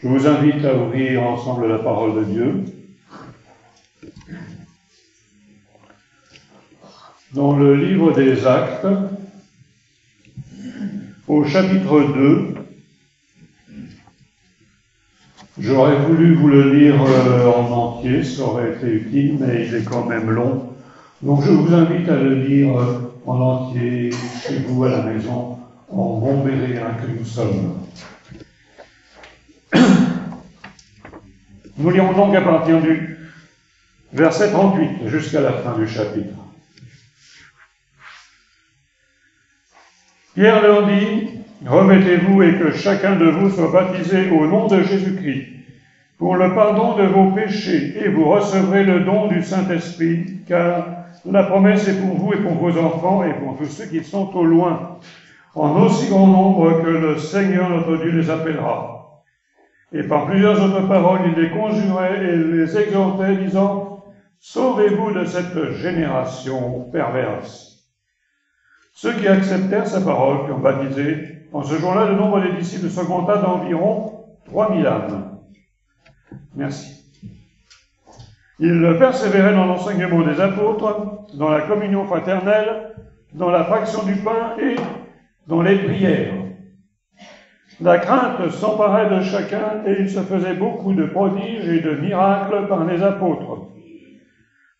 Je vous invite à ouvrir ensemble la parole de Dieu. Dans le livre des Actes, au chapitre 2, j'aurais voulu vous le lire en entier, ça aurait été utile, mais il est quand même long. Donc je vous invite à le lire en entier chez vous à la maison, en bons béréens que nous sommes. Nous lirons donc à partir du verset 38 jusqu'à la fin du chapitre. Pierre leur dit, « Remettez-vous et que chacun de vous soit baptisé au nom de Jésus-Christ pour le pardon de vos péchés, et vous recevrez le don du Saint-Esprit, car la promesse est pour vous et pour vos enfants et pour tous ceux qui sont au loin, en aussi grand nombre que le Seigneur notre Dieu les appellera. » Et par plusieurs autres paroles, il les conjurait et les exhortait, disant, « Sauvez-vous de cette génération perverse. » Ceux qui acceptèrent sa parole furent baptisés. En ce jour-là, le nombre des disciples s'augmenta d'environ 3000 âmes. Merci. Ils persévéraient dans l'enseignement des apôtres, dans la communion fraternelle, dans la fraction du pain et dans les prières. La crainte s'emparait de chacun et il se faisait beaucoup de prodiges et de miracles par les apôtres.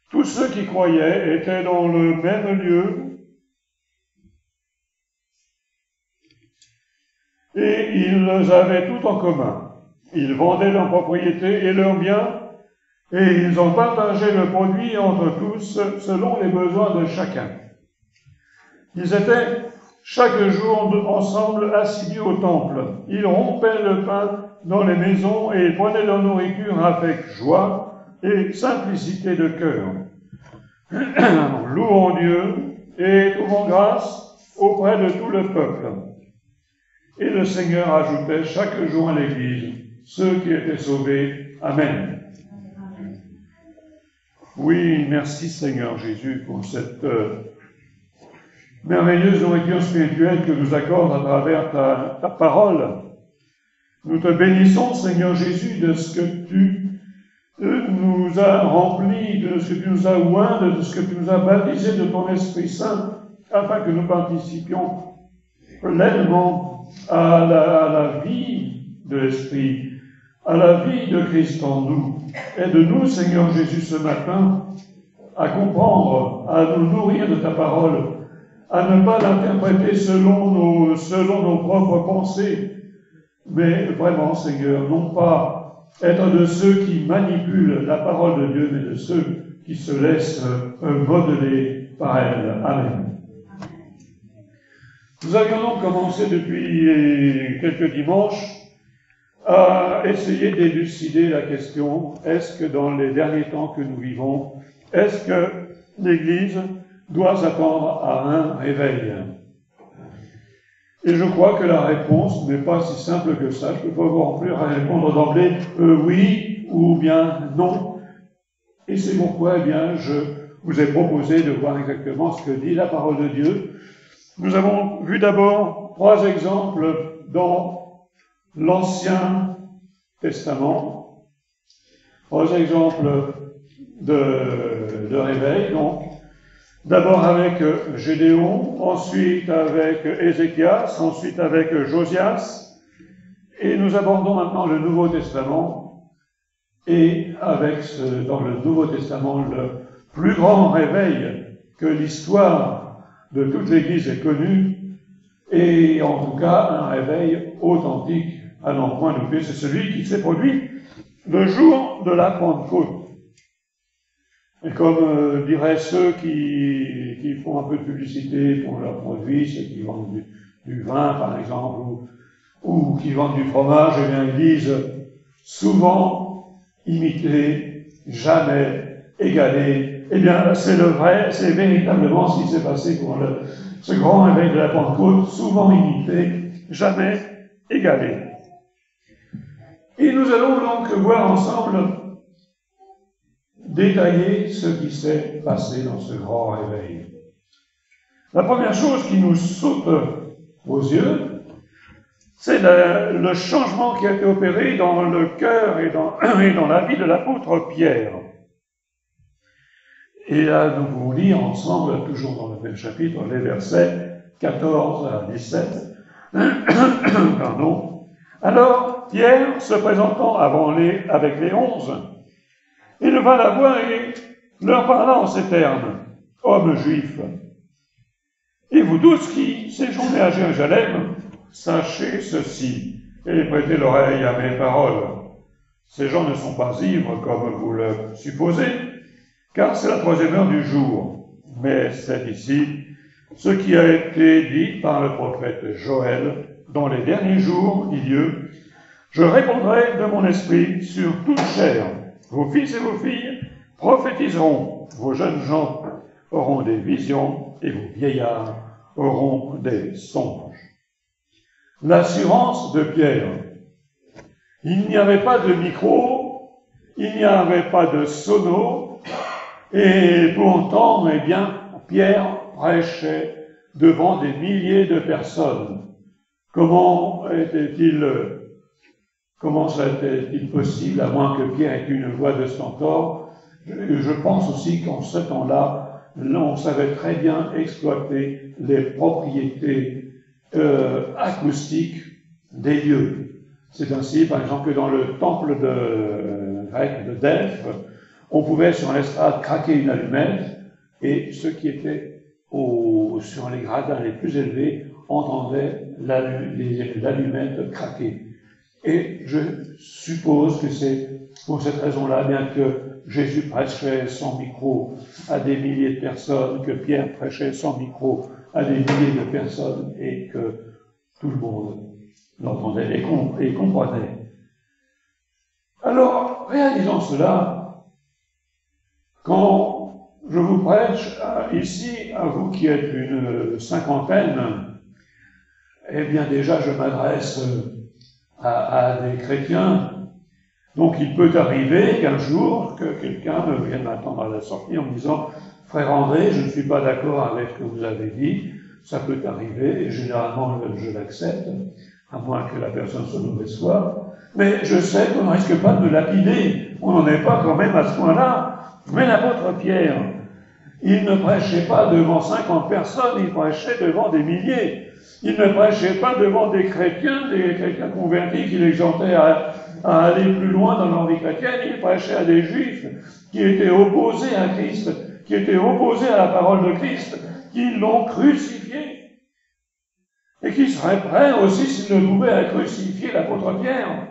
Tous ceux qui croyaient étaient dans le même lieu et ils avaient tout en commun. Ils vendaient leurs propriétés et leurs biens et ils en partageaient le produit entre tous selon les besoins de chacun. Ils étaient chaque jour ensemble assidus au temple. Ils rompaient le pain dans les maisons et ils prenaient leur nourriture avec joie et simplicité de cœur, louant Dieu et trouvant grâce auprès de tout le peuple. Et le Seigneur ajoutait chaque jour à l'Église ceux qui étaient sauvés. Amen. Oui, merci Seigneur Jésus pour cette merveilleuse nourriture spirituelle que nous accordes à travers ta parole. Nous te bénissons, Seigneur Jésus, de ce que tu nous as rempli, de ce que tu nous as oint, de ce que tu nous as baptisé de ton Esprit Saint, afin que nous participions pleinement à la vie de l'Esprit, à la vie de Christ en nous. Aide-nous, Seigneur Jésus, ce matin, à comprendre, à nous nourrir de ta parole, à ne pas l'interpréter selon nos propres pensées, mais vraiment, Seigneur, non pas être de ceux qui manipulent la parole de Dieu, mais de ceux qui se laissent modeler par elle. Amen. Nous avions donc commencé depuis quelques dimanches à essayer d'élucider la question, est-ce que dans les derniers temps que nous vivons, est-ce que l'Église doit s'attendre à un réveil? Et je crois que la réponse n'est pas si simple que ça. Je ne peux pas non plus répondre d'emblée oui ou bien non. Et c'est pourquoi, eh bien, je vous ai proposé de voir exactement ce que dit la parole de Dieu. Nous avons vu d'abord 3 exemples dans l'Ancien Testament. 3 exemples de réveil, donc. D'abord avec Gédéon, ensuite avec Ézéchias, ensuite avec Josias, et nous abordons maintenant le Nouveau Testament, et avec dans le Nouveau Testament le plus grand réveil que l'histoire de toute l'Église ait connu, et en tout cas un réveil authentique à n'en point douter, c'est celui qui s'est produit le jour de la Pentecôte. Et comme diraient ceux qui font un peu de publicité pour leurs produits, ceux qui vendent du vin, par exemple, ou qui vendent du fromage, eh bien, ils disent souvent imiter, jamais égaler. Eh bien, c'est véritablement ce qui s'est passé pour ce grand réveil de la Pentecôte, souvent imité, jamais égalé. Et nous allons donc voir ensemble détailler ce qui s'est passé dans ce grand réveil. La première chose qui nous saute aux yeux, C'est le changement qui a été opéré dans le cœur et dans la vie de l'apôtre Pierre. Et là, nous pouvons lire ensemble, toujours dans le même chapitre, les versets 14 à 17. Pardon. Alors, Pierre, se présentant avec les 11, éleva la voix et leur parla en ces termes. « Hommes juifs, et vous tous qui séjournez à Jérusalem, sachez ceci, et prêtez l'oreille à mes paroles. Ces gens ne sont pas ivres comme vous le supposez, car c'est la 3e heure du jour. Mais c'est ici ce qui a été dit par le prophète Joël. Dans les derniers jours, dit Dieu, je répondrai de mon esprit sur toute chair. Vos fils et vos filles prophétiseront, vos jeunes gens auront des visions, et vos vieillards auront des songes. » L'assurance de Pierre. Il n'y avait pas de micro, il n'y avait pas de sono, et pourtant, eh bien, Pierre prêchait devant des milliers de personnes. Comment ça était-il possible, à moins que Pierre ait une voix de stentor? Je pense aussi qu'en ce temps-là, on savait très bien exploiter les propriétés acoustiques des lieux. C'est ainsi, par exemple, que dans le temple grec de Delphes, on pouvait sur l'estrade craquer une allumette, et ceux qui étaient sur les gradins les plus élevés entendaient l'allumette craquer. Et je suppose que c'est pour cette raison-là, bien que Jésus prêchait sans micro à des milliers de personnes, que Pierre prêchait sans micro à des milliers de personnes, et que tout le monde l'entendait et comprenait. Alors, réalisant cela, quand je vous prêche ici, à vous qui êtes une cinquantaine, eh bien déjà je m'adresse à des chrétiens. Donc il peut arriver qu'un jour, que quelqu'un me vienne m'attendre à la sortie en me disant « Frère André, je ne suis pas d'accord avec ce que vous avez dit ». Ça peut arriver, et généralement je l'accepte, à moins que la personne soit mauvaise foi. Mais je sais qu'on ne risque pas de me lapider, on n'en est pas quand même à ce point-là. Mais l'apôtre Pierre, il ne prêchait pas devant 50 personnes, il prêchait devant des milliers. Il ne prêchait pas devant des chrétiens convertis qui l'exhortaient à aller plus loin dans leur vie chrétienne. Il prêchait à des juifs qui étaient opposés à Christ, qui étaient opposés à la parole de Christ, qui l'ont crucifié, et qui seraient prêts aussi, s'ils ne pouvaient, à crucifier l'apôtre Pierre.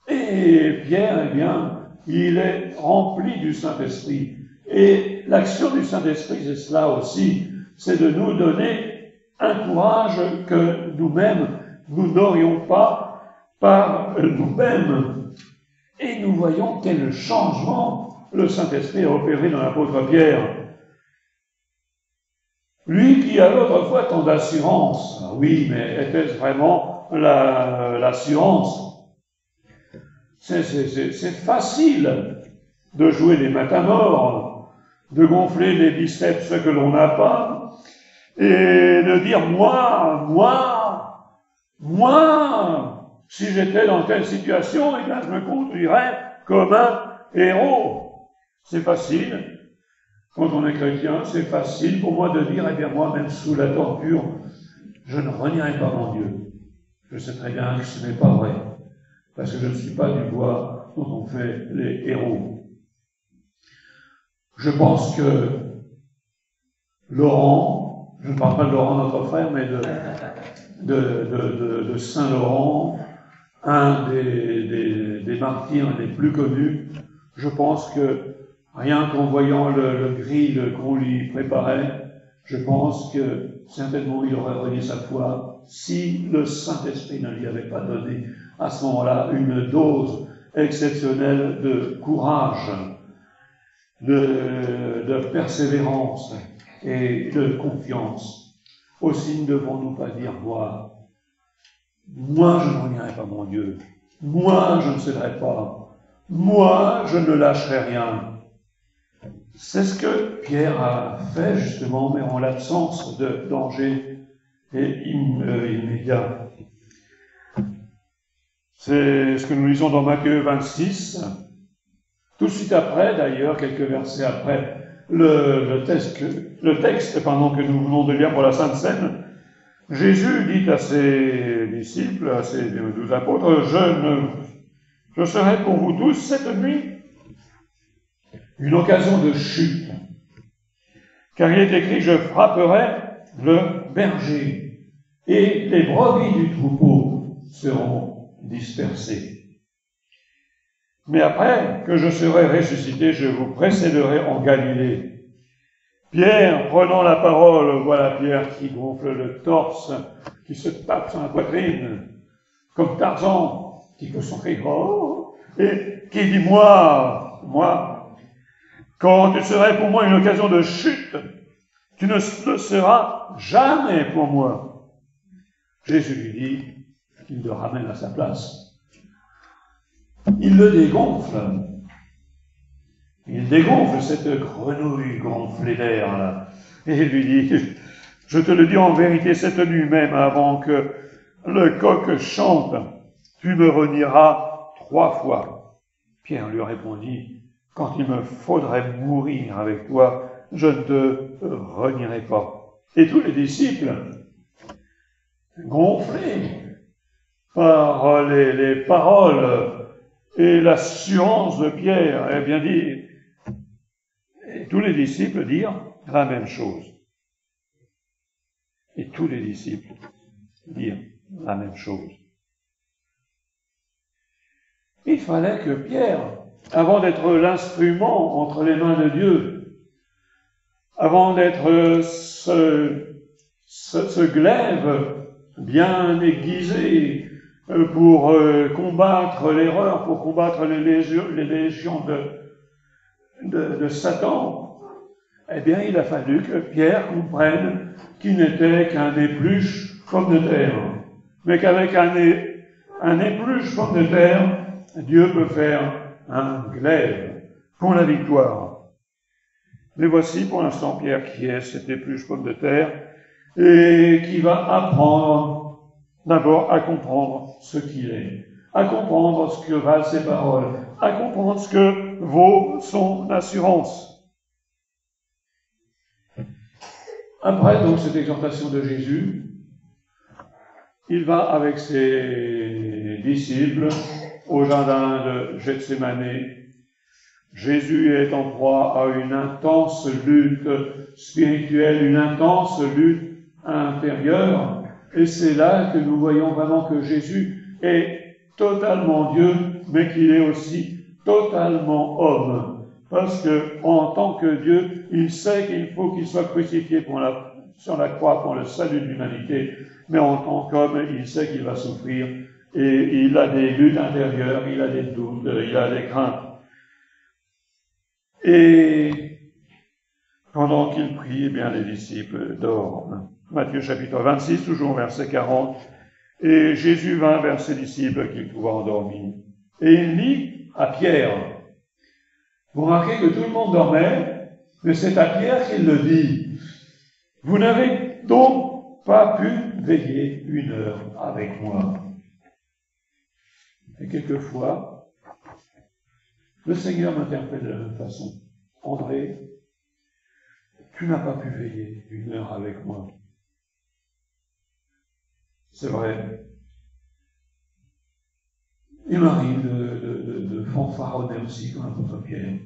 Et Pierre, eh bien, il est rempli du Saint-Esprit. Et l'action du Saint-Esprit, c'est cela aussi, c'est de nous donner un courage que nous-mêmes, nous n'aurions pas par nous-mêmes. Et nous voyons quel changement le Saint-Esprit a opéré dans l'apôtre Pierre. Lui qui a autrefois tant d'assurance, oui, mais était-ce vraiment l'assurance? C'est facile de jouer les matamores, de gonfler les biceps que l'on n'a pas, et de dire moi, si j'étais dans telle situation, eh bien je me conduirais comme un héros. C'est facile. Quand on est chrétien, c'est facile pour moi de dire, eh bien moi, même sous la torture, je ne renierai pas mon Dieu. Je sais très bien que ce n'est pas vrai, parce que je ne suis pas du bois dont on fait les héros. Je pense que Laurent, je ne parle pas de Laurent notre frère, mais de Saint Laurent, un des martyrs les plus connus, je pense que rien qu'en voyant le grill qu'on lui préparait, je pense que certainement il aurait renié sa foi si le Saint-Esprit ne lui avait pas donné à ce moment-là une dose exceptionnelle de courage, de persévérance et de confiance. Aussi ne devons-nous pas dire moi je ne renierai pas mon Dieu, moi je ne céderai pas, moi je ne lâcherai rien. C'est ce que Pierre a fait justement, mais en l'absence de danger immédiat. C'est ce que nous lisons dans Matthieu 26. Tout de suite après, d'ailleurs, quelques versets après le texte que nous venons de lire pour la Sainte Seine, Jésus dit à ses disciples, à ses 12 apôtres, je serai pour vous tous cette nuit une occasion de chute. Car il est écrit, je frapperai le berger, et les brebis du troupeau seront dispersées. Mais après que je serai ressuscité, je vous précéderai en Galilée. Pierre, prenant la parole, voilà Pierre qui gonfle le torse, qui se tape sur la poitrine, comme Tarzan, qui peut son cri, oh, et qui dit, moi, quand tu serais pour moi une occasion de chute, tu ne le seras jamais pour moi. Jésus lui dit qu'il le ramène à sa place. Il le dégonfle. Il dégonfle cette grenouille gonflée d'air, là. Et il lui dit, je te le dis en vérité, cette nuit même, avant que le coq chante, tu me renieras 3 fois. Pierre lui répondit, quand il me faudrait mourir avec toi, je ne te renierai pas. Et tous les disciples, gonflés par les paroles et l'assurance de Pierre, eh bien dit, et tous les disciples dirent la même chose. Et tous les disciples dirent la même chose. Il fallait que Pierre, avant d'être l'instrument entre les mains de Dieu, avant d'être ce glaive bien aiguisé pour combattre l'erreur, pour combattre les légions de Satan, eh bien, il a fallu que Pierre comprenne qu'il n'était qu'un épluche pomme de terre, mais qu'avec un épluche pomme de terre, Dieu peut faire un glaive pour la victoire. Mais voici pour l'instant Pierre qui est cette épluche pomme de terre et qui va apprendre d'abord à comprendre ce qu'il est, à comprendre ce que valent ses paroles, à comprendre ce que vaut son assurance. Après donc cette exhortation de Jésus, il va avec ses disciples au jardin de Gethsémani. Jésus est en proie à une intense lutte spirituelle, une intense lutte intérieure, et c'est là que nous voyons vraiment que Jésus est totalement Dieu, mais qu'il est aussi totalement homme. Parce que, en tant que Dieu, il sait qu'il faut qu'il soit crucifié sur la croix pour le salut de l'humanité, mais en tant qu'homme, il sait qu'il va souffrir, et il a des luttes intérieures, il a des doutes, il a des craintes. Et pendant qu'il prie, eh bien, les disciples dorment. Matthieu chapitre 26, toujours verset 40. Et Jésus vint vers ses disciples qu'il trouva endormis. Et il dit à Pierre, vous remarquez que tout le monde dormait, mais c'est à Pierre qu'il le dit. Vous n'avez donc pas pu veiller 1 heure avec moi. Et quelquefois, le Seigneur m'interpelle de la même façon. André, tu n'as pas pu veiller 1 heure avec moi. C'est vrai. Il m'arrive de fanfaronner aussi comme l'apôtre Pierre.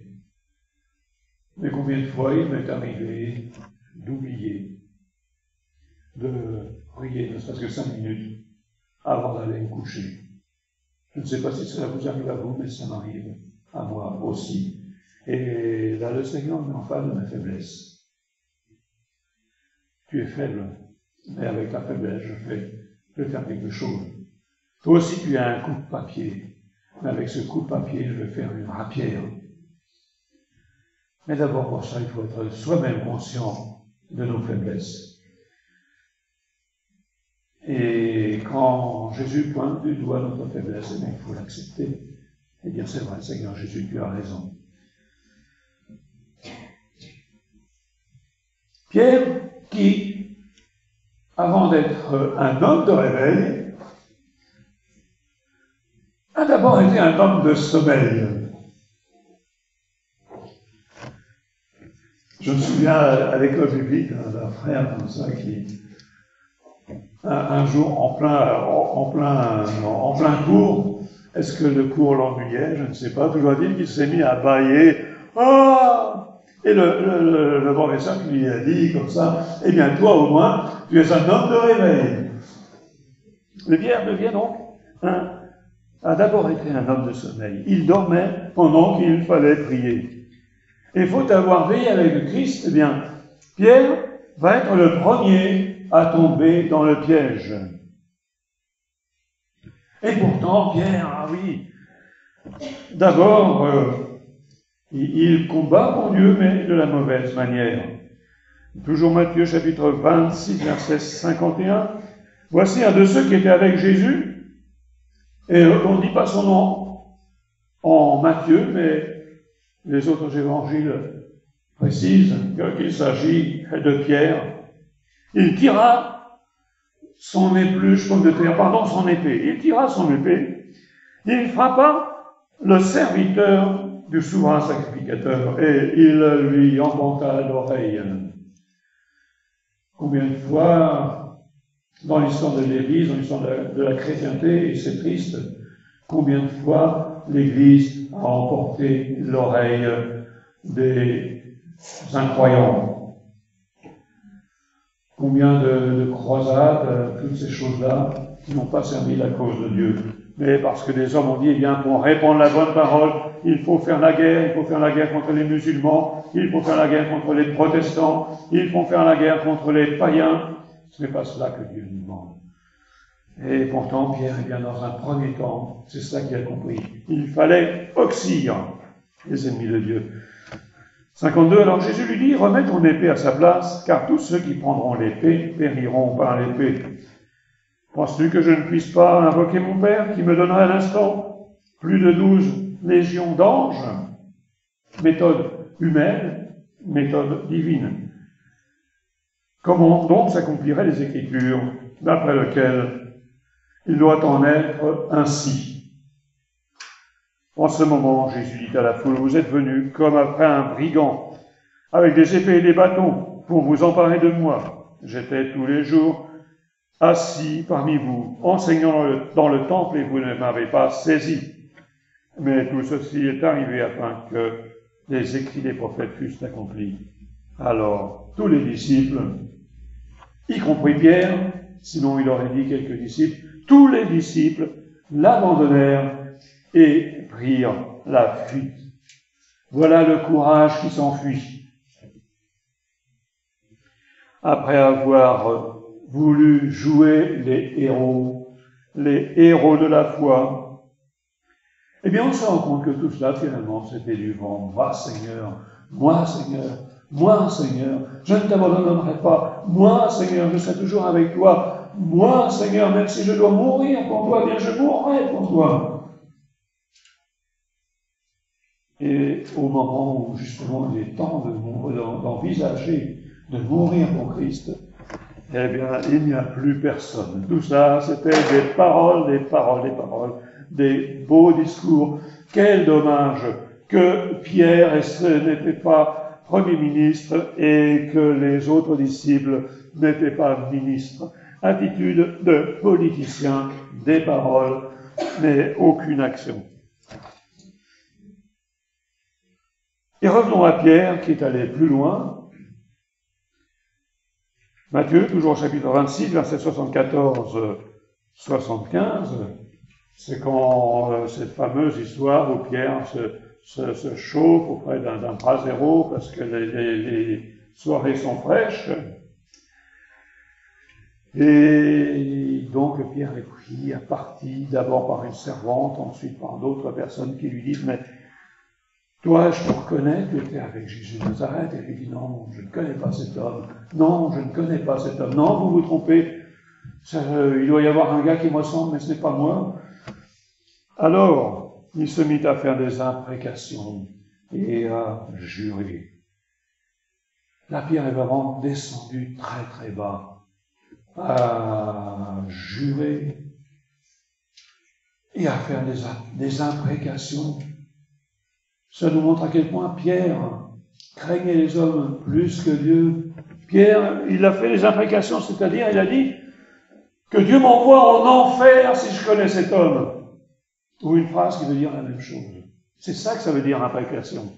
Mais combien de fois il m'est arrivé d'oublier, de prier ne serait-ce que 5 minutes avant d'aller me coucher. Je ne sais pas si cela vous arrive à vous, mais ça m'arrive à moi aussi. Et là, le Seigneur me met en face de ma faiblesse. Tu es faible, mais avec ta faiblesse, je vais faire quelque chose. Toi aussi, tu as un coup de papier, mais avec ce coup de papier, je vais faire une rapière. Mais d'abord, pour ça, il faut être soi-même conscient de nos faiblesses. Et quand Jésus pointe du doigt notre faiblesse, eh bien, il faut l'accepter et dire, c'est vrai, Seigneur Jésus, tu as raison. Pierre, qui, avant d'être un homme de réveil, a d'abord été un homme de sommeil. Je me souviens à l'école biblique d'un frère comme ça qui, un jour en plein cours, est-ce que le cours l'ennuyait? Je ne sais pas. Toujours dit qu'il s'est mis à bâiller. Ah! Et le professeur qui lui a dit comme ça, eh bien toi au moins, tu es un homme de réveil. Le Pierre devient donc a d'abord été un homme de sommeil. Il dormait pendant qu'il fallait prier. Et faut avoir veillé avec le Christ, eh bien, Pierre va être le premier à tomber dans le piège. Et pourtant, Pierre, ah oui, d'abord, il combat pour Dieu, mais de la mauvaise manière. Toujours Matthieu chapitre 26, verset 51. Voici un de ceux qui étaient avec Jésus, et on ne dit pas son nom en Matthieu, mais les autres évangiles précisent qu'il s'agit de Pierre. Il tira son épluche, son épée. Il tira son épée. Il frappa le serviteur du souverain sacrificateur et il lui emporta l'oreille. Combien de fois, dans l'histoire de l'Église, dans l'histoire de la chrétienté, et c'est triste, combien de fois l'Église a emporté l'oreille des incroyants. Combien de croisades, toutes ces choses-là, qui n'ont pas servi la cause de Dieu. Mais parce que les hommes ont dit, eh bien, pour répandre la bonne parole, il faut faire la guerre contre les musulmans, il faut faire la guerre contre les protestants, il faut faire la guerre contre les païens. Ce n'est pas cela que Dieu nous demande. Et pourtant, Pierre, eh bien, dans un premier temps, c'est cela qu'il a compris. Il fallait oxyre les ennemis de Dieu. 52, alors Jésus lui dit, remets ton épée à sa place, car tous ceux qui prendront l'épée périront par l'épée. Penses-tu que je ne puisse pas invoquer mon Père, qui me donnera à l'instant plus de 12 légions d'anges? Méthode humaine, méthode divine. Comment donc s'accompliraient les Écritures, d'après lesquelles il doit en être ainsi? En ce moment, Jésus dit à la foule, vous êtes venus comme après un brigand, avec des épées et des bâtons, pour vous emparer de moi. J'étais tous les jours assis parmi vous, enseignant dans le temple, et vous ne m'avez pas saisi. Mais tout ceci est arrivé afin que les écrits des prophètes fussent accomplis. Alors, tous les disciples, y compris Pierre, sinon il aurait dit quelques disciples, tous les disciples l'abandonnèrent et prirent la fuite. Voilà le courage qui s'enfuit. Après avoir voulu jouer les héros de la foi, eh bien on se rend compte que tout cela finalement c'était du vent. Moi Seigneur, moi Seigneur, moi Seigneur, je ne t'abandonnerai pas. Moi Seigneur, je serai toujours avec toi. Moi Seigneur, même si je dois mourir pour toi, bien je mourrai pour toi. Et au moment où justement il est temps d'envisager de mourir pour Christ, eh bien il n'y a plus personne. Tout ça, c'était des paroles, des beaux discours. Quel dommage que Pierre n'était pas Premier ministre et que les autres disciples n'étaient pas ministres. Attitude de politicien, des paroles, mais aucune action. Et revenons à Pierre qui est allé plus loin. Matthieu, toujours au chapitre 26, verset 74-75, c'est quand cette fameuse histoire où Pierre se chauffe auprès d'un brasero parce que les soirées sont fraîches. Et donc Pierre est pris à partie, d'abord par une servante, ensuite par d'autres personnes qui lui disent « Mais toi, je te reconnais, tu étais avec Jésus de Nazareth. » Et il dit « Non, je ne connais pas cet homme. Non, je ne connais pas cet homme. Non, vous vous trompez. Il doit y avoir un gars qui me ressemble, mais ce n'est pas moi. » Alors, il se mit à faire des imprécations et à jurer. La Pierre est vraiment descendue très très bas, à jurer et à faire des imprécations. Ça nous montre à quel point Pierre craignait les hommes plus que Dieu. Pierre, il a fait des imprécations, c'est-à-dire il a dit que Dieu m'envoie en enfer si je connais cet homme. Ou une phrase qui veut dire la même chose. C'est ça que ça veut dire imprécation.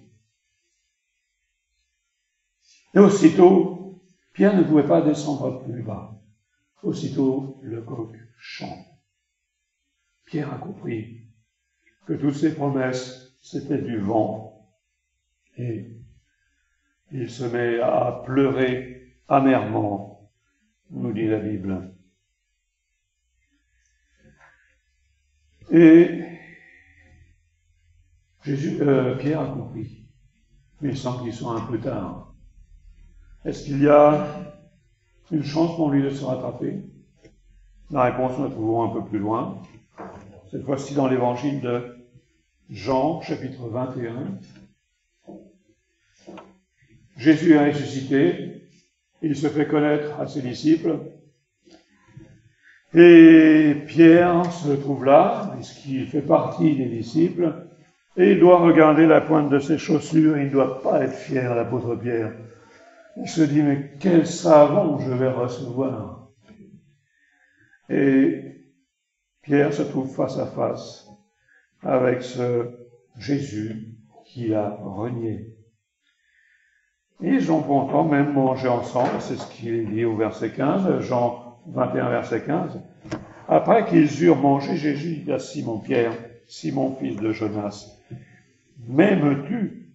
Et aussitôt, Pierre ne pouvait pas descendre plus bas. Aussitôt, le coq chante. Pierre a compris que toutes ces promesses, c'était du vent. Et il se met à pleurer amèrement, nous dit la Bible. Et Pierre a compris, mais il semble qu'il soit un peu tard. Est-ce qu'il y a une chance pour lui de se rattraper? La réponse, nous la trouvons un peu plus loin. Cette fois-ci dans l'évangile de Jean, chapitre 21. Jésus est ressuscité, il se fait connaître à ses disciples, et Pierre se trouve là, puisqu'il fait partie des disciples, et il doit regarder la pointe de ses chaussures, il ne doit pas être fier, l'apôtre Pierre. Il se dit, mais quel savon je vais recevoir. Et Pierre se trouve face à face avec ce Jésus qu'il a renié. Et ils vont quand même manger ensemble, c'est ce qu'il est dit au verset 15, Jean 21, verset 15. Après qu'ils eurent mangé, Jésus dit à Simon-Pierre, Simon, fils de Jonas, m'aimes-tu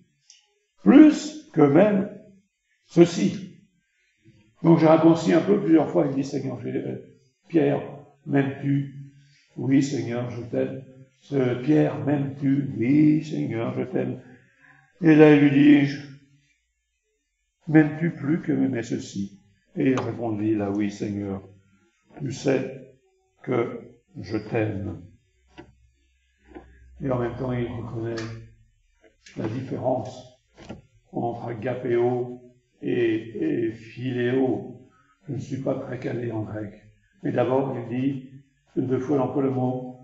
plus que même ceci? Donc j'ai raccourci un peu plusieurs fois, il dit, Seigneur, Pierre, m'aimes-tu? Oui, Seigneur, je t'aime. Pierre, m'aimes-tu? Oui, Seigneur, je t'aime. Et là, il lui dit, m'aimes-tu plus que m'aimer ceci? Et il répondit, là, oui, Seigneur, tu sais que je t'aime. Et en même temps, il reconnaît la différence entre agapéo et philéo. Je ne suis pas très calé en grec. Mais d'abord, il dit, 2 fois l'emploie le mot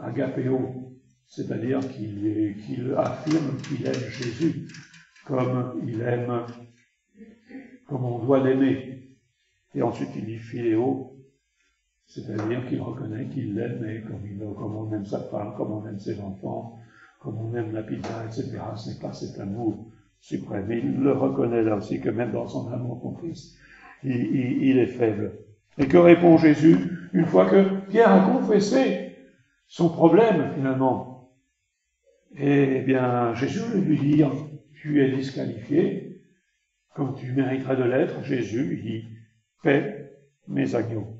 agapéo, c'est-à-dire qu'il affirme qu'il aime Jésus comme il aime, comme on doit l'aimer. Et ensuite, il dit philéo, c'est-à-dire qu'il reconnaît qu'il l'aime comme on aime sa femme, comme on aime ses enfants, comme on aime la pizza, etc. Ce n'est pas cet amour suprême. Il le reconnaît là aussi que même dans son amour pour Christ, il est faible. Et que répond Jésus une fois que Pierre a confessé son problème finalement? Eh bien, Jésus lui dit, tu es disqualifié, comme tu mériterais de l'être. Jésus lui dit, paie mes agneaux.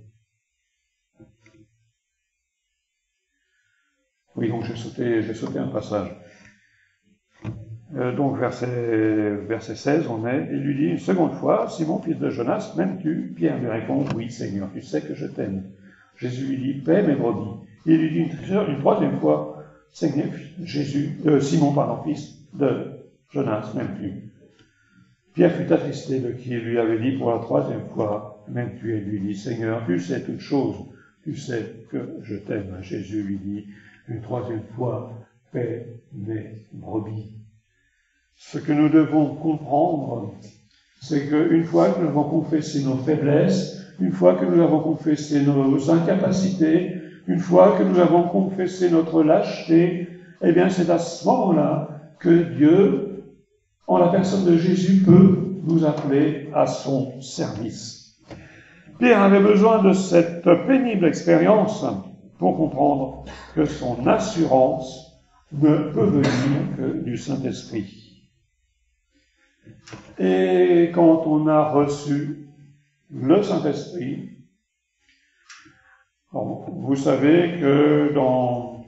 Oui, donc j'ai sauté un passage. Donc verset 16, on est, il lui dit une seconde fois, Simon, fils de Jonas, m'aimes-tu? Pierre lui répond, oui, Seigneur, tu sais que je t'aime. Jésus lui dit, paie mes brebis. Il lui dit une troisième fois, Seigneur, Simon, fils de Jonas, m'aimes-tu? Pierre fut attristé de qui lui avait dit pour la troisième fois, m'aimes-tu? Et lui dit, Seigneur, tu sais toutes choses, tu sais que je t'aime. Jésus lui dit une troisième fois, paie mes brebis. Ce que nous devons comprendre, c'est qu'une fois que nous avons confessé nos faiblesses, une fois que nous avons confessé nos incapacités, une fois que nous avons confessé notre lâcheté, eh bien c'est à ce moment-là que Dieu, en la personne de Jésus, peut nous appeler à son service. Pierre avait besoin de cette pénible expérience pour comprendre que son assurance ne peut venir que du Saint-Esprit. Et quand on a reçu le Saint-Esprit, vous savez que dans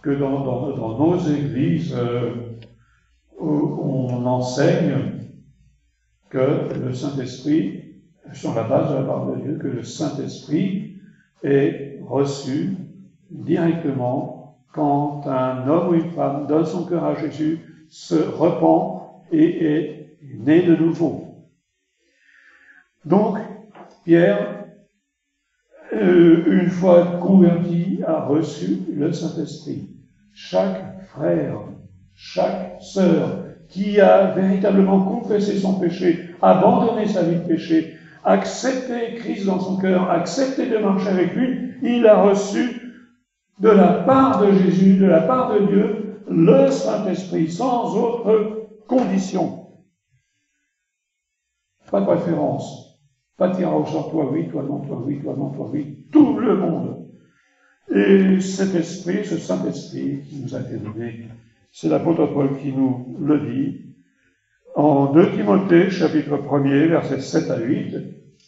nos églises, on enseigne que le Saint-Esprit, sur la base de la parole de Dieu, que le Saint-Esprit est reçu directement quand un homme ou une femme donne son cœur à Jésus, se repent et est né de nouveau. Donc, Pierre une fois converti, a reçu le Saint-Esprit. Chaque frère, chaque sœur qui a véritablement confessé son péché, abandonné sa vie de péché, accepté Christ dans son cœur, accepté de marcher avec lui, il a reçu de la part de Jésus, de la part de Dieu, le Saint-Esprit, sans autre condition. Pas de préférence, pas de tirage au sort, toi oui, toi non, toi oui, toi non, toi oui, tout le monde. Et cet esprit, ce Saint-Esprit qui nous a été donné, c'est l'apôtre Paul qui nous le dit en 2 Timothée, chapitre 1er, versets 7 à 8.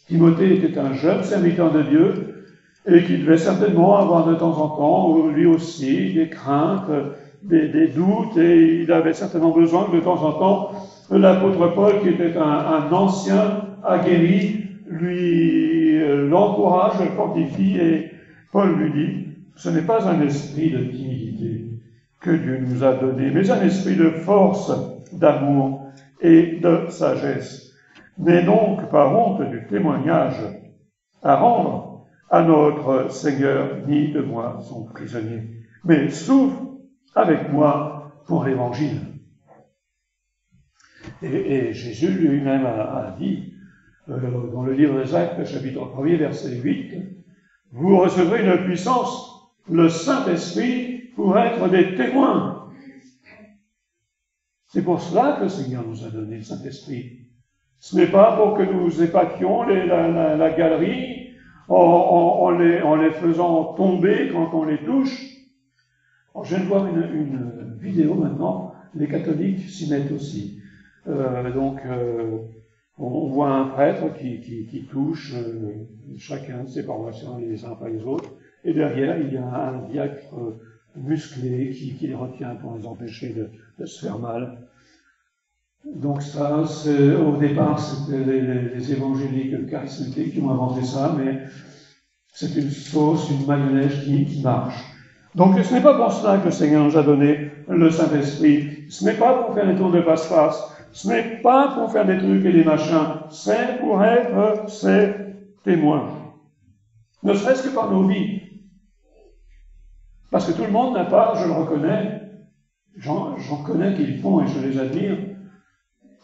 Timothée était un jeune serviteur de Dieu et qui devait certainement avoir de temps en temps, lui aussi, des craintes, des doutes, et il avait certainement besoin que de temps en temps, l'apôtre Paul, qui était un ancien aguerri, lui l'encourage, le fortifie, et Paul lui dit, ce n'est pas un esprit de timidité que Dieu nous a donné, mais un esprit de force, d'amour et de sagesse. N'aie donc pas honte du témoignage à rendre à notre Seigneur, ni de moi, son prisonnier, mais souffre avec moi pour l'Évangile. Et Jésus lui-même a dit, dans le livre des Actes, chapitre 1er, verset 8, « Vous recevrez une puissance, le Saint-Esprit, pour être des témoins. » C'est pour cela que le Seigneur nous a donné le Saint-Esprit. Ce n'est pas pour que nous épations la galerie en les faisant tomber quand on les touche. Alors, je viens de voir une vidéo maintenant, les catholiques s'y mettent aussi. On voit un prêtre qui touche chacun de ses paroissiens les uns après les autres, et derrière il y a un diacre musclé qui les retient pour les empêcher de se faire mal. Donc ça, au départ, c'était les évangéliques charismatiques qui ont inventé ça, mais c'est une sauce, une mayonnaise qui marche. Donc ce n'est pas pour cela que le Seigneur nous a donné le Saint-Esprit. Ce n'est pas pour faire des tours de passe-passe. Ce n'est pas pour faire des trucs et des machins. C'est pour être ses témoins. Ne serait-ce que par nos vies. Parce que tout le monde n'a pas, je le reconnais, j'en connais qui le font et je les admire,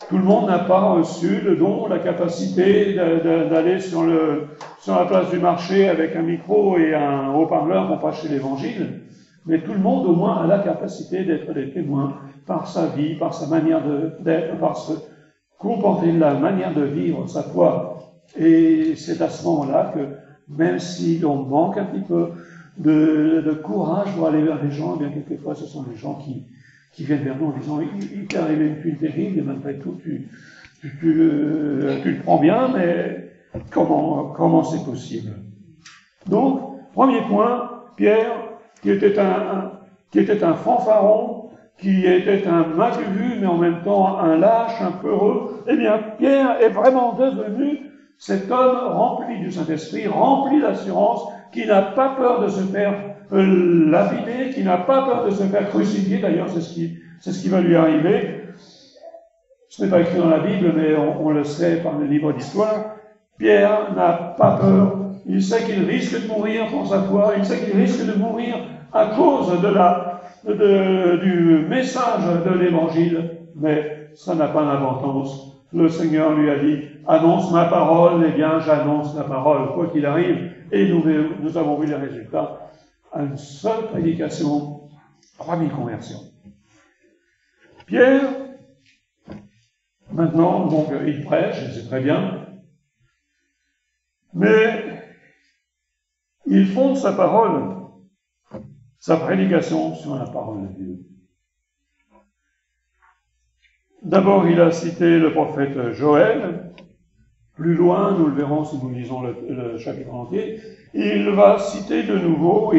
tout le monde n'a pas reçu le don, la capacité d'aller sur la place du marché avec un micro et un haut-parleur pour prêcher l'Évangile, mais tout le monde au moins a la capacité d'être des témoins par sa vie, par sa manière d'être, par se comporter, la manière de vivre sa foi. Et c'est à ce moment-là que, même si l'on manque un petit peu de courage pour aller vers les gens, eh bien quelquefois ce sont les gens qui viennent vers nous en disant « Il t'est arrivé une pluie terrible et malgré tout tu le prends bien, mais comment c'est possible ?» Donc, premier point, Pierre, qui était un fanfaron, qui était un mal-vu, mais en même temps un lâche, un peureux, eh bien Pierre est vraiment devenu cet homme rempli du Saint-Esprit, rempli d'assurance, qui n'a pas peur de se faire lapider, qui n'a pas peur de se faire crucifier, d'ailleurs c'est ce qui va lui arriver. Ce n'est pas écrit dans la Bible, mais on le sait par le livre d'histoire. Pierre n'a pas peur, il sait qu'il risque de mourir pour sa foi, il sait qu'il risque de mourir à cause du message de l'Évangile, mais ça n'a pas d'importance. Le Seigneur lui a dit, annonce ma parole, eh bien j'annonce la parole, quoi qu'il arrive, et nous avons vu les résultats. À une seule prédication, 3000 conversions. Pierre, maintenant, donc, il prêche, et c'est très bien, mais il fonde sa parole, sa prédication sur la parole de Dieu. D'abord, il a cité le prophète Joël. Plus loin, nous le verrons si nous lisons le chapitre entier, il va citer de nouveau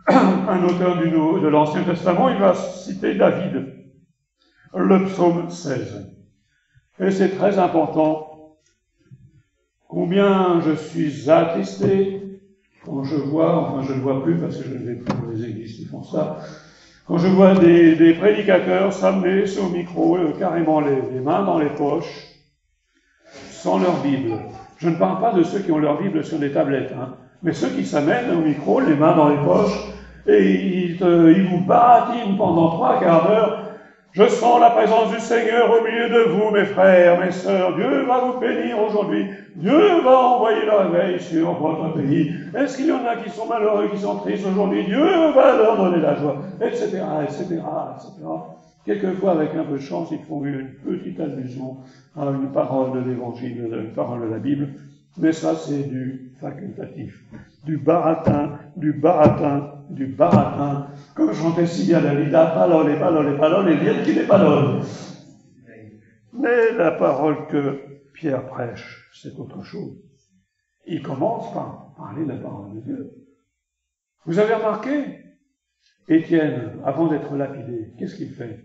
un auteur de l'Ancien Testament, il va citer David, le psaume 16. Et c'est très important. Combien je suis attristé quand je vois, enfin je ne le vois plus parce que je ne vais plus dans les églises qui font ça, quand je vois des prédicateurs s'amener au micro, carrément les mains dans les poches, sans leur Bible, Je ne parle pas de ceux qui ont leur Bible sur des tablettes, hein, mais ceux qui s'amènent au micro, les mains dans les poches, et ils vous bâtinent pendant 3 quarts d'heure. Je sens la présence du Seigneur au milieu de vous, mes frères, mes sœurs. Dieu va vous bénir aujourd'hui. Dieu va envoyer le réveil sur votre pays. Est-ce qu'il y en a qui sont malheureux, qui sont tristes aujourd'hui? Dieu va leur donner la joie, etc., etc., etc. Quelquefois, avec un peu de chance, ils font une petite allusion à une parole de l'Évangile, une parole de la Bible. Mais ça, c'est du facultatif, du baratin, du baratin, du baratin. Comme chantait si bien Dalida, parole et parole et parole, et dire qu'il est parole. Mais la parole que Pierre prêche, c'est autre chose. Il commence par parler de la parole de Dieu. Vous avez remarqué, Étienne, avant d'être lapidé, qu'est-ce qu'il fait?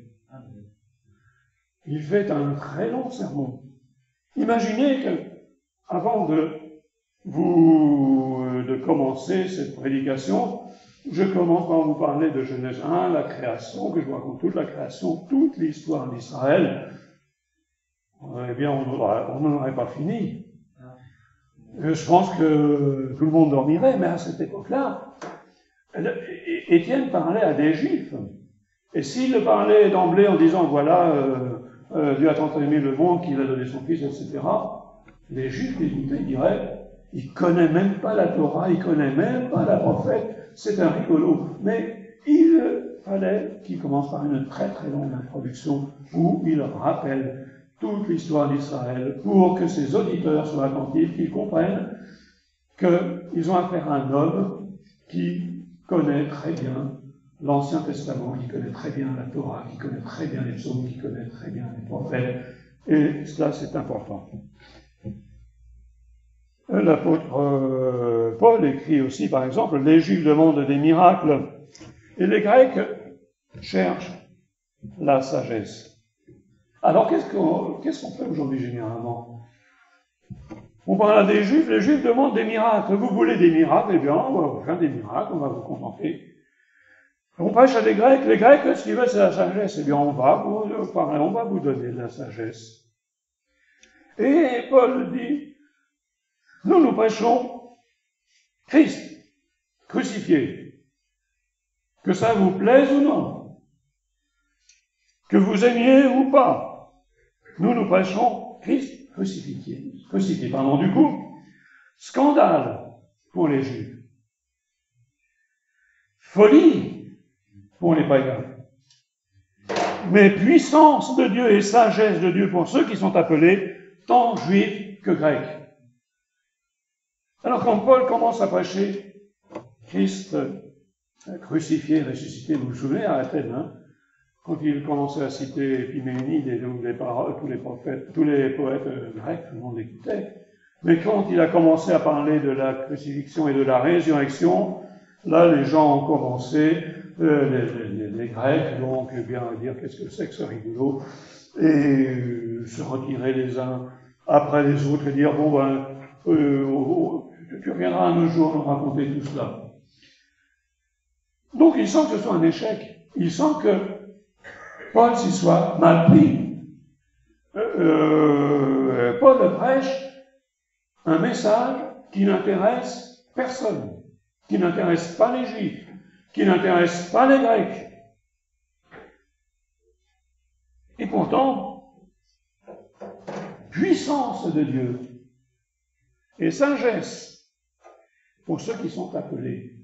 Il fait un très long sermon. Imaginez que, avant de commencer cette prédication, je commence par vous parler de Genèse 1, la création, que je vous raconte toute la création, toute l'histoire d'Israël. Eh bien, on n'en aurait pas fini. Je pense que tout le monde dormirait, mais à cette époque-là, Étienne parlait à des Juifs. Et s'il parlait d'emblée en disant, voilà, Dieu a tant aimé le monde qu'il a donné son Fils, etc., les Juifs l'écoutaient, ils diraient, il connaît même pas la Torah, il connaît même pas la prophète, c'est un rigolo. Mais il fallait qu'il commence par une très très longue introduction où il rappelle toute l'histoire d'Israël pour que ses auditeurs soient attentifs, qu'ils comprennent qu'ils ont affaire à un homme qui connaît très bien l'Ancien Testament, qui connaît très bien la Torah, qui connaît très bien les psaumes, qui connaît très bien les prophètes. Et cela, c'est important. L'apôtre Paul écrit aussi, par exemple, les Juifs demandent des miracles et les Grecs cherchent la sagesse. Alors, qu'est-ce qu'on fait aujourd'hui généralement? On parle à des Juifs, les Juifs demandent des miracles. Vous voulez des miracles? Eh bien, on va vous faire des miracles, on va vous contenter. On prêche à des Grecs, les Grecs, ce qu'ils veulent, c'est la sagesse. Eh bien, on va vous parler, on va vous donner de la sagesse. Et Paul dit, nous prêchons Christ, crucifié. Que ça vous plaise ou non, que vous aimiez ou pas, nous prêchons Christ crucifié. Du coup, scandale pour les Juifs, folie pour les païens, mais puissance de Dieu et sagesse de Dieu pour ceux qui sont appelés tant juifs que grecs. Alors quand Paul commence à prêcher Christ crucifié, ressuscité, vous vous souvenez à Athènes, hein, quand il commençait à citer Épiménide et tous les prophètes, tous les poètes grecs, tout le monde écoutait. Mais quand il a commencé à parler de la crucifixion et de la résurrection, là les gens ont commencé, les Grecs, donc, eh bien, à dire qu'est-ce que c'est que ce rigolo, et se retirer les uns après les autres et dire, bon ben, tu reviendras un jour nous raconter tout cela. Donc il sent que ce soit un échec. Il sent que Paul s'y soit mal pris. Paul prêche un message qui n'intéresse personne, qui n'intéresse pas les Juifs, qui n'intéresse pas les Grecs. Et pourtant, puissance de Dieu et sagesse pour ceux qui sont appelés.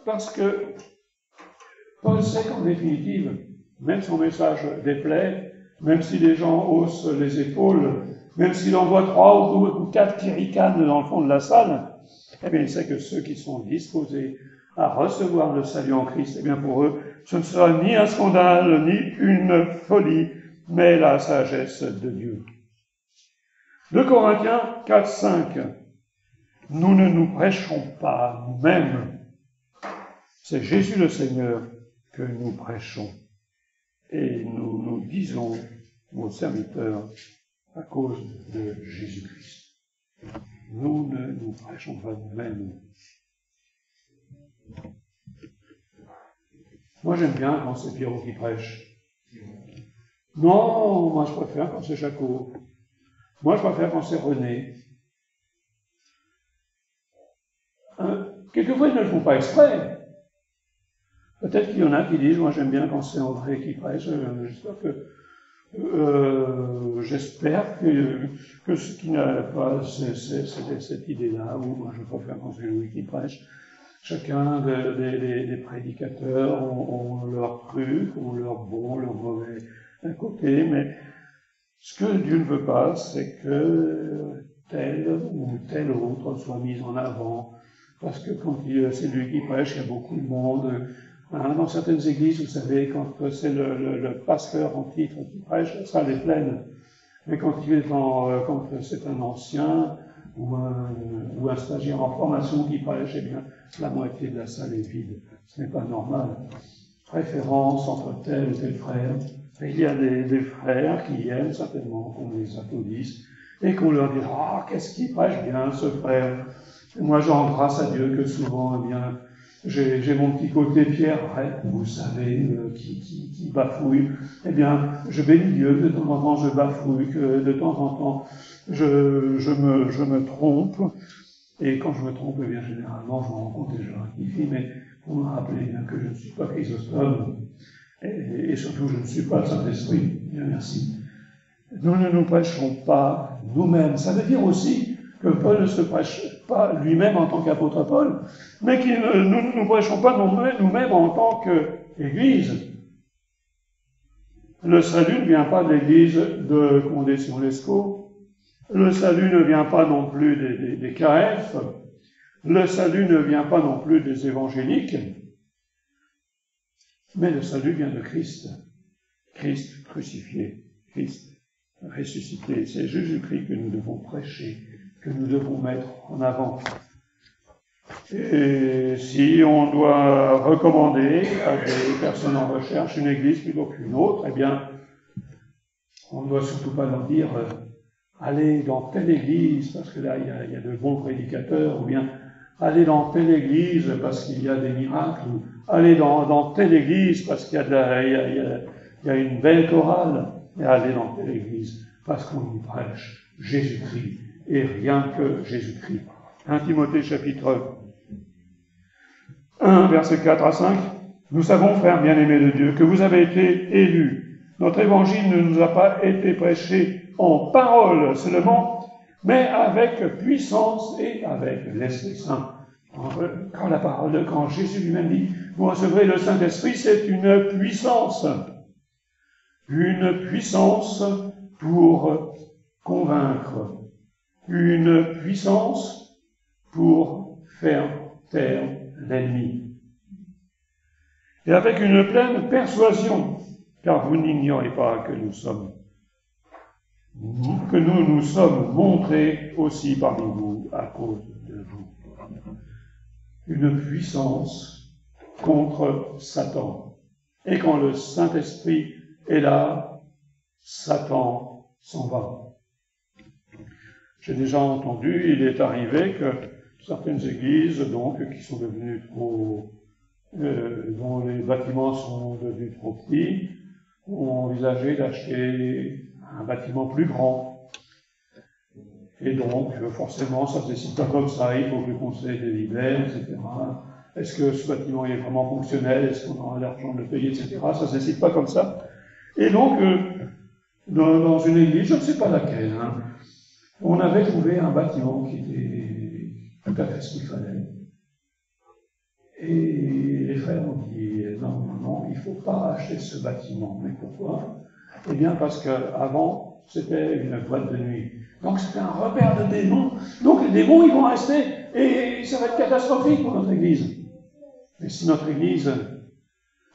Parce que Paul sait qu'en définitive, même son message déplaît, même si les gens haussent les épaules, même s'il envoie 3 ou 4 qui ricanent dans le fond de la salle, eh bien il sait que ceux qui sont disposés à recevoir le salut en Christ, eh bien pour eux, ce ne sera ni un scandale, ni une folie, mais la sagesse de Dieu. 2 Corinthiens 4, 5. Nous ne nous prêchons pas nous-mêmes. C'est Jésus le Seigneur que nous prêchons. Et nous disons, vos serviteurs, à cause de Jésus-Christ. Nous ne nous prêchons pas nous-mêmes. Moi, j'aime bien quand c'est Pierrot qui prêche. Non, moi, je préfère quand c'est Jaco. Moi, je préfère quand c'est René. Quelquefois, ils ne le font pas exprès. Peut-être qu'il y en a qui disent, moi j'aime bien quand c'est André qui prêche, j'espère que ce qui n'a pas cette idée-là, ou moi je préfère quand c'est Louis qui prêche. Chacun des prédicateurs ont leur truc, ont leur bon, leur mauvais d'un côté, mais ce que Dieu ne veut pas, c'est que tel ou tel autre soit mis en avant, parce que quand c'est lui qui prêche, il y a beaucoup de monde. Dans certaines églises, vous savez, quand c'est le pasteur en titre qui prêche, la salle est pleine. Mais quand c'est un ancien ou un stagiaire en formation qui prêche, eh bien, la moitié de la salle est vide. Ce n'est pas normal. Préférence entre tel et tel frère. Et il y a des frères qui aiment certainement qu'on les applaudisse et qu'on leur dise « Ah, qu'est-ce qu'il prêche bien, ce frère !» Moi, j'en grâce à Dieu que souvent, eh bien, j'ai mon petit côté Pierre, vous savez, qui bafouille. Eh bien, je bénis Dieu, de temps en temps je bafouille, que de temps en temps je me trompe. Et quand je me trompe, eh bien, généralement, je me rends compte et je rectifie, mais pour me rappeler bien que je ne suis pas Chrysostome, et surtout je ne suis pas le Saint-Esprit. Bien, merci. Nous ne nous prêcherons pas nous-mêmes. Ça veut dire aussi que Paul ne se prêche pas lui-même en tant qu'apôtre Paul, mais que nous ne nous prêchons pas nous-mêmes en tant qu'Église. Le salut ne vient pas de l'Église de Condé-sur-Lescaut, le salut ne vient pas non plus des KF, le salut ne vient pas non plus des évangéliques, mais le salut vient de Christ. Christ crucifié, Christ ressuscité. C'est Jésus-Christ que nous devons prêcher, que nous devons mettre en avant. Et si on doit recommander à des personnes en recherche une église plutôt qu'une autre, eh bien, on ne doit surtout pas leur dire allez dans telle église parce que là il y a de bons prédicateurs, ou bien allez dans telle église parce qu'il y a des miracles, ou allez dans telle église parce qu'il y a une belle chorale, et allez dans telle église parce qu'on y prêche Jésus-Christ et rien que Jésus-Christ. 1 Timothée chapitre 1, versets 4 à 5. Nous savons, frères bien-aimés de Dieu, que vous avez été élus. Notre évangile ne nous a pas été prêché en parole seulement, mais avec puissance et avec l'Esprit Saint. Quand Jésus lui-même dit, vous recevrez le Saint-Esprit, c'est une puissance pour convaincre, une puissance pour faire taire l'ennemi. Et avec une pleine persuasion, car vous n'ignorez pas que nous nous sommes montrés aussi parmi vous à cause de vous. Une puissance contre Satan. Et quand le Saint-Esprit est là, Satan s'en va. J'ai déjà entendu, il est arrivé que certaines églises, donc, qui sont devenues dont les bâtiments sont devenus trop petits, ont envisagé d'acheter un bâtiment plus grand. Et donc, forcément, ça ne se décide pas comme ça, il faut que le conseil délibère, etc. Est-ce que ce bâtiment est vraiment fonctionnel? Est-ce qu'on aura l'argent de le payer, etc. Ça ne se décide pas comme ça. Et donc, dans une église, je ne sais pas laquelle, on avait trouvé un bâtiment qui était tout à fait ce qu'il fallait. Et les frères ont dit, non, il ne faut pas acheter ce bâtiment. Mais pourquoi? Eh bien, parce qu'avant, c'était une boîte de nuit. Donc, c'était un repère de démons. Donc, les démons, ils vont rester, et ça va être catastrophique pour notre Église. Et si notre Église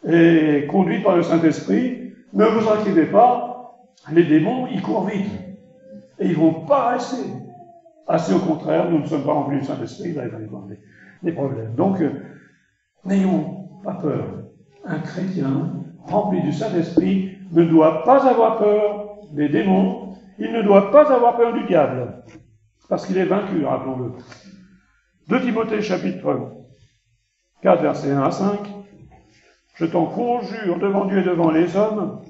est conduite par le Saint-Esprit, ne vous inquiétez pas, les démons, ils courent vite. Et ils ne vont pas rester. Assez au contraire, nous ne sommes pas remplis du Saint-Esprit, là, il va y avoir des problèmes. Donc, n'ayons pas peur. Un chrétien rempli du Saint-Esprit ne doit pas avoir peur des démons, il ne doit pas avoir peur du diable, parce qu'il est vaincu, rappelons-le. 2 Timothée chapitre 4, versets 1 à 5. Je t'en conjure devant Dieu et devant les hommes,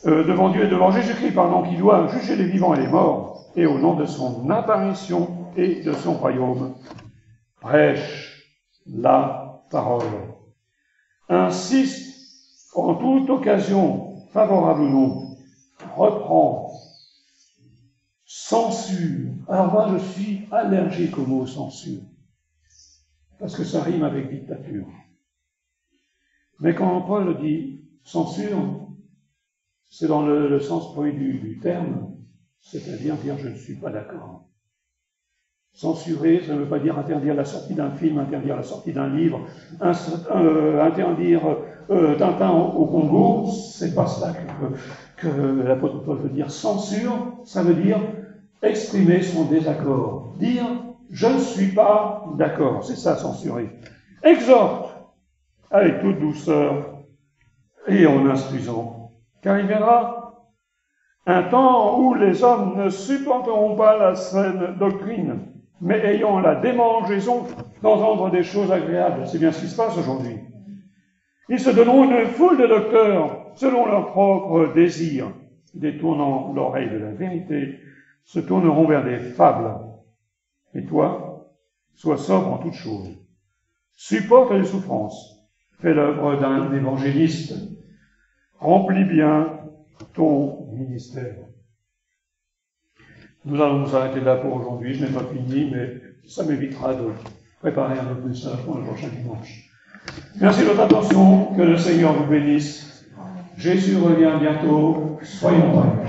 devant Dieu et devant Jésus-Christ, pardon, qui doit juger les vivants et les morts, et au nom de son apparition et de son royaume, prêche la parole. Insiste en toute occasion, favorable ou non, reprend, censure. Alors moi, je suis allergique au mot censure, parce que ça rime avec dictature. Mais quand Paul dit censure, c'est dans le sens premier du terme, c'est-à-dire dire je ne suis pas d'accord. Censurer, ça ne veut pas dire interdire la sortie d'un film, interdire la sortie d'un livre, interdire Tintin au Congo, c'est pas cela que l'apôtre Paul veut dire. Censure, ça veut dire exprimer son désaccord, dire je ne suis pas d'accord, c'est ça censurer. Exhorte avec toute douceur et en instruisant, car il viendra un temps où les hommes ne supporteront pas la saine doctrine, mais ayant la démangeaison d'entendre des choses agréables. C'est bien ce qui se passe aujourd'hui. Ils se donneront une foule de docteurs selon leurs propres désirs, détournant l'oreille de la vérité, se tourneront vers des fables. Et toi, sois sobre en toutes choses. Supporte les souffrances. Fais l'œuvre d'un évangéliste. Remplis bien ton ministère. Nous allons nous arrêter là pour aujourd'hui. Je n'ai pas fini, mais ça m'évitera de préparer un peu plus ça pour le prochain dimanche. Merci de votre attention. Que le Seigneur vous bénisse. Jésus revient bientôt. Soyons prêts.